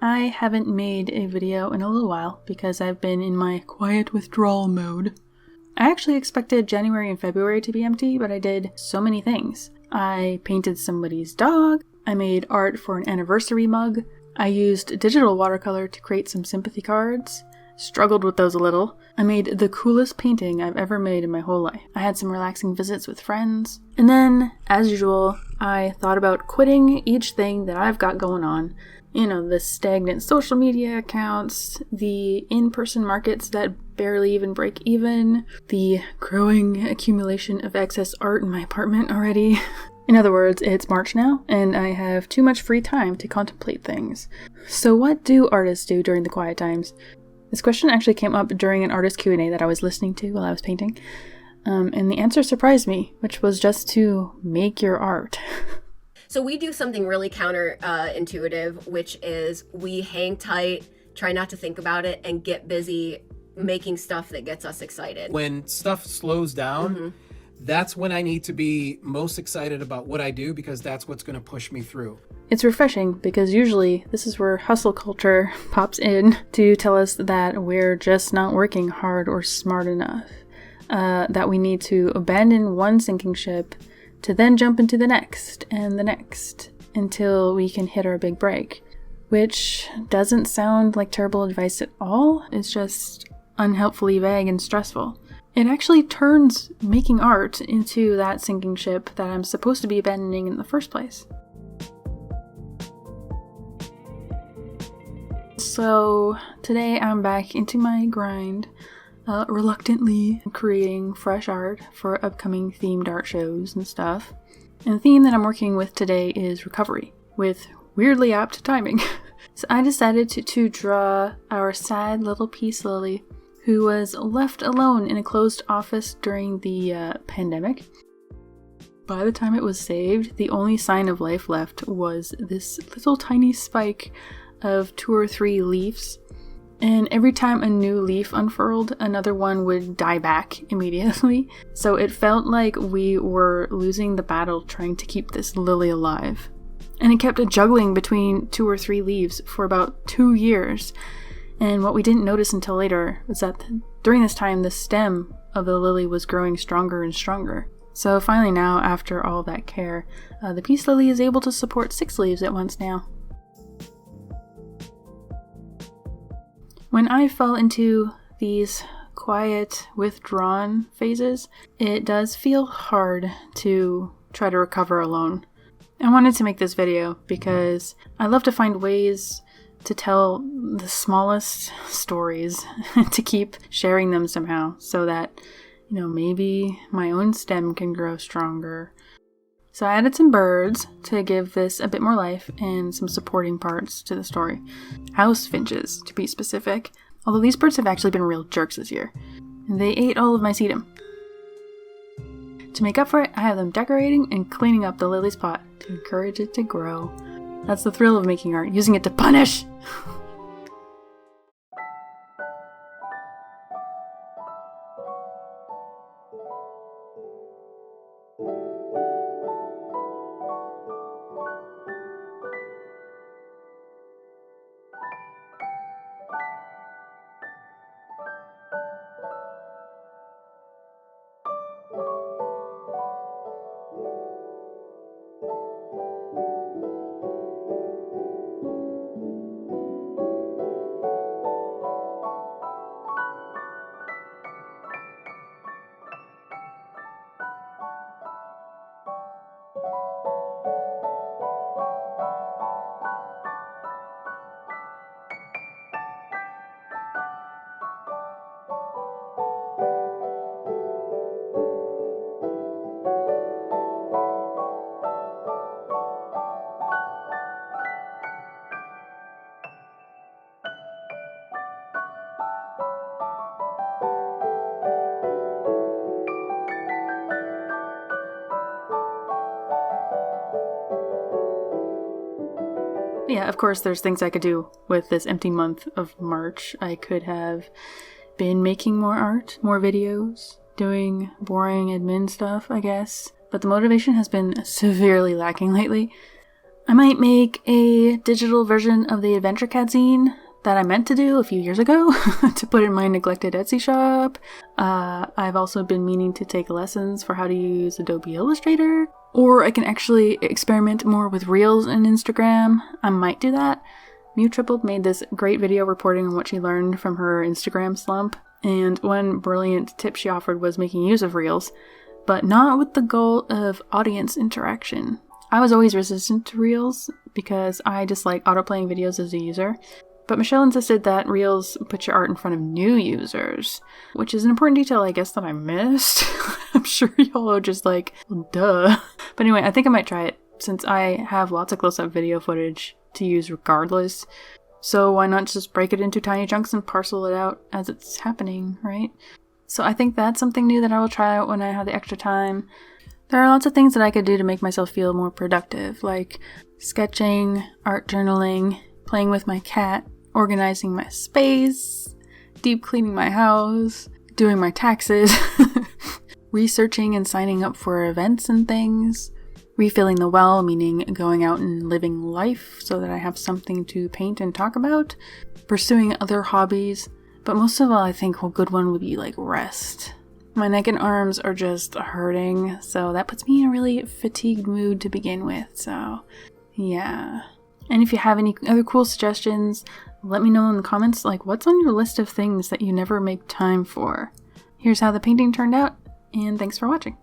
I haven't made a video in a little while because I've been in my quiet withdrawal mode. I actually expected January and February to be empty, but I did so many things. I painted somebody's dog, I made art for an anniversary mug, I used digital watercolor to create some sympathy cards, struggled with those a little. I made the coolest painting I've ever made in my whole life. I had some relaxing visits with friends. And then, as usual, I thought about quitting each thing that I've got going on. You know, the stagnant social media accounts, the in-person markets that barely even break even, the growing accumulation of excess art in my apartment already. In other words, it's March now, and I have too much free time to contemplate things. So what do artists do during the quiet times? This question actually came up during an artist Q&A that I was listening to while I was painting, and the answer surprised me, which was just to make your art. So we do something really counterintuitive, which is we hang tight, try not to think about it, and get busy making stuff that gets us excited. When stuff slows down, that's when I need to be most excited about what I do, because that's what's going to push me through. It's refreshing because usually this is where hustle culture pops in to tell us that we're just not working hard or smart enough, that we need to abandon one sinking ship to then jump into the next and the next until we can hit our big break, which doesn't sound like terrible advice at all. It's just unhelpfully vague and stressful. It actually turns making art into that sinking ship that I'm supposed to be abandoning in the first place. So today I'm back into my grind, reluctantly creating fresh art for upcoming themed art shows and stuff. And the theme that I'm working with today is recovery, with weirdly apt timing. So I decided to draw our sad little peace lily, who was left alone in a closed office during the pandemic. By the time it was saved, the only sign of life left was this little tiny spike of 2 or 3 leaves. And every time a new leaf unfurled, another one would die back immediately. So it felt like we were losing the battle trying to keep this lily alive. And it kept juggling between 2 or 3 leaves for about 2 years. And what we didn't notice until later was that during this time, the stem of the lily was growing stronger and stronger. So finally now, after all that care, the peace lily is able to support 6 leaves at once now. When I fell into these quiet, withdrawn phases, it does feel hard to try to recover alone. I wanted to make this video because I love to find ways to tell the smallest stories, to keep sharing them somehow, so that, maybe my own stem can grow stronger. So I added some birds to give this a bit more life and some supporting parts to the story. House finches, to be specific, although these birds have actually been real jerks this year. They ate all of my sedum. To make up for it, I have them decorating and cleaning up the lily's pot to encourage it to grow. That's the thrill of making art, using it to punish! Yeah, of course, there's things I could do with this empty month of March. I could have been making more art, more videos, doing boring admin stuff, I guess. But the motivation has been severely lacking lately. I might make a digital version of the Adventure Cat zine that I meant to do a few years ago to put in my neglected Etsy shop. I've also been meaning to take lessons for how to use Adobe Illustrator. Or I can actually experiment more with Reels and Instagram. I might do that. Mew Tripled made this great video reporting on what she learned from her Instagram slump. And one brilliant tip she offered was making use of Reels, but not with the goal of audience interaction. I was always resistant to Reels because I dislike autoplaying videos as a user. But Michelle insisted that Reels put your art in front of new users, which is an important detail, I guess, that I missed. I'm sure y'all are just like, well, duh. But anyway, I think I might try it since I have lots of close-up video footage to use regardless. So why not just break it into tiny chunks and parcel it out as it's happening, right? So I think that's something new that I will try out when I have the extra time. There are lots of things that I could do to make myself feel more productive, like sketching, art journaling, playing with my cat, organizing my space, deep cleaning my house, doing my taxes, researching and signing up for events and things, refilling the well, meaning going out and living life so that I have something to paint and talk about, pursuing other hobbies, but most of all I think a good one would be like rest. My neck and arms are just hurting, so that puts me in a really fatigued mood to begin with, so yeah. And if you have any other cool suggestions, let me know in the comments, like what's on your list of things that you never make time for. Here's how the painting turned out, and thanks for watching.